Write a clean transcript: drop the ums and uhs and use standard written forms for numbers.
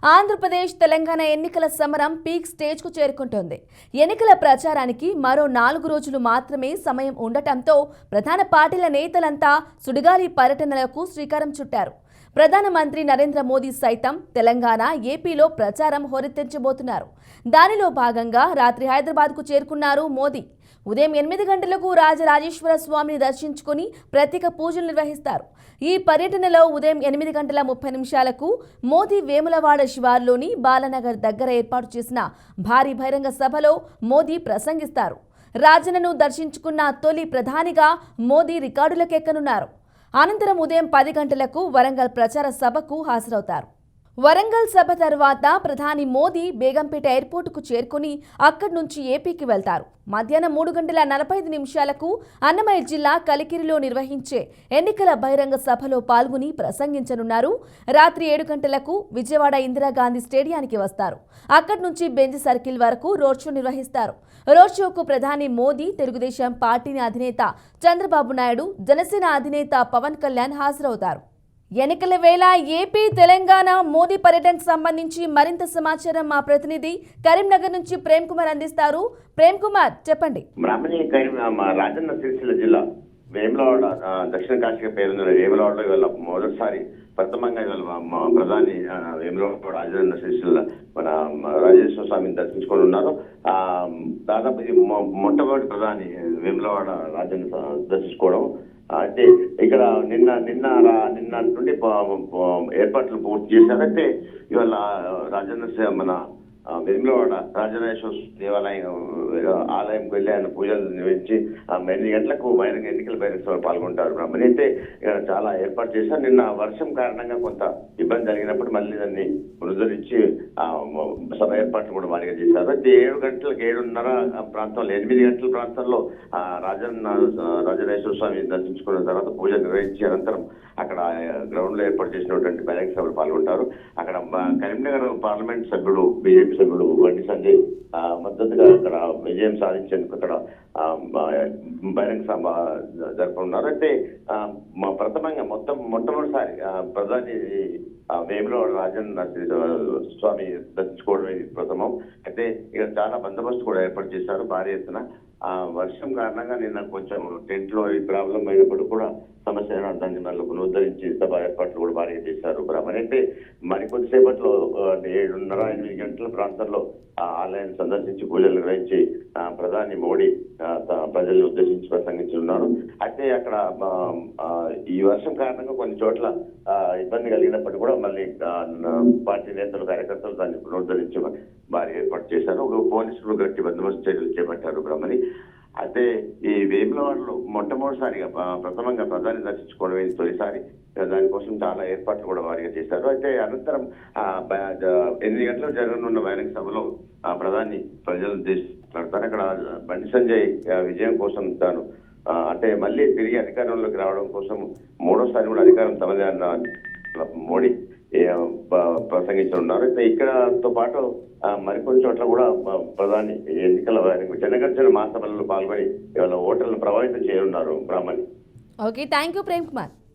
ఆంధ్రప్రదేశ్ తెలంగాణ ఎన్నికల సమరం పీక్ స్టేజ్కు చేరుకుంటోంది. ఎన్నికల ప్రచారానికి మరో 4 రోజులు మాత్రమే సమయం ఉండటంతో ప్రధాన పార్టీల నేతలంతా సుడిగాలి పర్యటనలకు శ్రీకారం చుట్టారు. ప్రధానమంత్రి నరేంద్ర మోదీ సైతం తెలంగాణ, ఏపీలో ప్రచారం హోరెత్తించబోతున్నారు. దానిలో భాగంగా రాత్రి హైదరాబాద్కు చేరుకున్నారు మోదీ. ఉదయం 8 గంటలకు రాజరాజేశ్వర స్వామిని దర్శించుకుని ప్రత్యేక పూజలు నిర్వహిస్తారు. ఈ పర్యటనలో ఉదయం 8:30 మోదీ వేములవాడ శివార్లోని బాలనగర్ దగ్గర ఏర్పాటు చేసిన భారీ బహిరంగ సభలో మోదీ ప్రసంగిస్తారు. రాజన్నను దర్శించుకున్న తొలి ప్రధానిగా మోదీ రికార్డులకెక్కనున్నారు. అనంతరం ఉదయం 10 గంటలకు వరంగల్ ప్రచార సభకు హాజరవుతారు. వరంగల్ సభ తర్వాత ప్రధాని మోదీ బేగంపేట ఎయిర్పోర్టుకు చేరుకుని అక్కడి నుంచి ఏపీకి వెళ్తారు. మధ్యాహ్నం 3:45 అన్నమయ్య జిల్లా కలికిరిలో నిర్వహించే ఎన్నికల బహిరంగ సభలో పాల్గొని ప్రసంగించనున్నారు. రాత్రి 7 గంటలకు విజయవాడ ఇందిరాగాంధీ స్టేడియానికి వస్తారు. అక్కడి నుంచి బెంజ్ సర్కిల్ వరకు రోడ్ షో నిర్వహిస్తారు. రోడ్ షోకు ప్రధాని మోదీ, తెలుగుదేశం పార్టీని అధినేత చంద్రబాబు నాయుడు, జనసేన అధినేత పవన్ కళ్యాణ్ హాజరవుతారు. ఎన్నికల వేళ ఏపీ, తెలంగాణ మోదీ పర్యటనకు సంబంధించి మరింత సమాచారం మా ప్రతినిధి కరీంనగర్ నుంచి ప్రేమ్ కుమార్ అందిస్తారు. ప్రేమ్ కుమార్, చెప్పండి. రాజన్న సిరిసిల్ల జిల్లా వేములవాడ దక్షిణ కాశీగా పేరున్న వేములవాడలో ఇవాళ మొదటిసారి ప్రథమంగా ఇవాళ ప్రధాని వేములవాడ రాజన్న సిరిసిల్ల మన రాజేశ్వర స్వామిని దర్శించుకొని ఉన్నారు. దాదాపు ఇది మొట్టమొదటి ప్రధాని వేములవాడ రాజన్న దర్శించుకోవడం. అయితే ఇక్కడ నిన్న నుండి ఏర్పాట్లు పూర్తి చేశారు. అయితే ఇవాళ రాజన్న మన వేములవాడ రాజరాజేశ్వర దేవాలయం ఆలయంకి వెళ్ళి ఆయన పూజలు నిర్వహించి 8 గంటలకు ఎన్నికల బహిరంగ సభలో పాల్గొంటారు. బ్రాహ్మణి అయితే ఇక్కడ చాలా ఏర్పాటు చేశారు. నిన్న వర్షం కారణంగా కొంత ఇబ్బంది జరిగినప్పుడు మళ్ళీ దాన్ని పునరుద్ధరించి సభ ఏర్పాట్లు కూడా భారీగా చేశారు. అయితే 7 గంటలకు 7:30 ప్రాంతంలో 8 గంటల ప్రాంతంలో రాజరాజేశ్వర స్వామి దర్శించుకున్న తర్వాత పూజ నిర్వహించి అనంతరం అక్కడ గ్రౌండ్ లో ఏర్పాటు చేసినటువంటి బహిరంగ సభలు పాల్గొంటారు. అక్కడ కరీంనగర్ పార్లమెంట్ సభ్యుడు, బీజేపీ సభ్యుడు బండి సంజయ్ మద్దతుగా అక్కడ విజయం సాధించేందుకు అక్కడ బహిరంగ సభ జరపనున్నారు. అయితే ప్రథమంగా మొట్టమొదటిసారి ప్రధాని వేములవాడ రాజన్న స్వామి దర్శించుకోవడం ఇది ప్రథమం. అయితే ఇక్కడ చాలా బందోబస్తు కూడా ఏర్పాటు చేశారు భారీ ఎత్తున. వర్షం కారణంగా నిన్న కొంచెం టెంట్ లో ప్రాబ్లం అయినప్పుడు కూడా సమస్య దాన్ని మళ్ళీ పునరుద్ధరించి సభ ఏర్పాట్లు కూడా భారీగా చేశారు. బ్రాహ్మణి అయితే మరికొద్దిసేపట్లో 7:30-8 గంటల ప్రాంతంలో ఆలయాన్ని సందర్శించి పూజలు నిర్వహించి ప్రధాని మోడీ ప్రజల్ని ఉద్దేశించి ప్రసంగించున్నారు. అయితే అక్కడ ఈ వర్షం కారణంగా కొన్ని చోట్ల ఇబ్బంది కలిగినప్పటికీ కూడా మళ్ళీ పార్టీ నేతలు, కార్యకర్తలు దాన్ని పునరుద్ధరించి భారీ ఏర్పాటు చేశారు. పోలీసులు గట్టి బందోబస్తు చర్యలు చేపట్టారు. బ్రహ్మని అయితే ఈ వేములవాడలో మొట్టమొదటిసారిగా ప్రథమంగా ప్రధాని దర్శించుకోవడం ఇది తొలిసారి. దానికోసం చాలా ఏర్పాట్లు కూడా భారీగా చేశారు. అయితే అనంతరం 8 గంటలకు జరగనున్న బహిరంగ సభలో ప్రధాని ప్రజలు మాట్లాడతారు. అక్కడ బండి సంజయ్ విజయం కోసం తాను అంటే మళ్ళీ తిరిగి అధికారంలోకి రావడం కోసం మూడోసారి కూడా అధికారం తమదే అన్న మోడీ ప్రసంగించనున్నారు. అయితే ఇక్కడతో పాటు మరికొన్ని చోట్ల కూడా ప్రధాని ఎన్నికల జనగర్జన మహాసభలలో పాల్గొని ఇవాళ ఓటర్లను ప్రభావితం చేయనున్నారు. Brahmani. Okay, thank you Prem Kumar.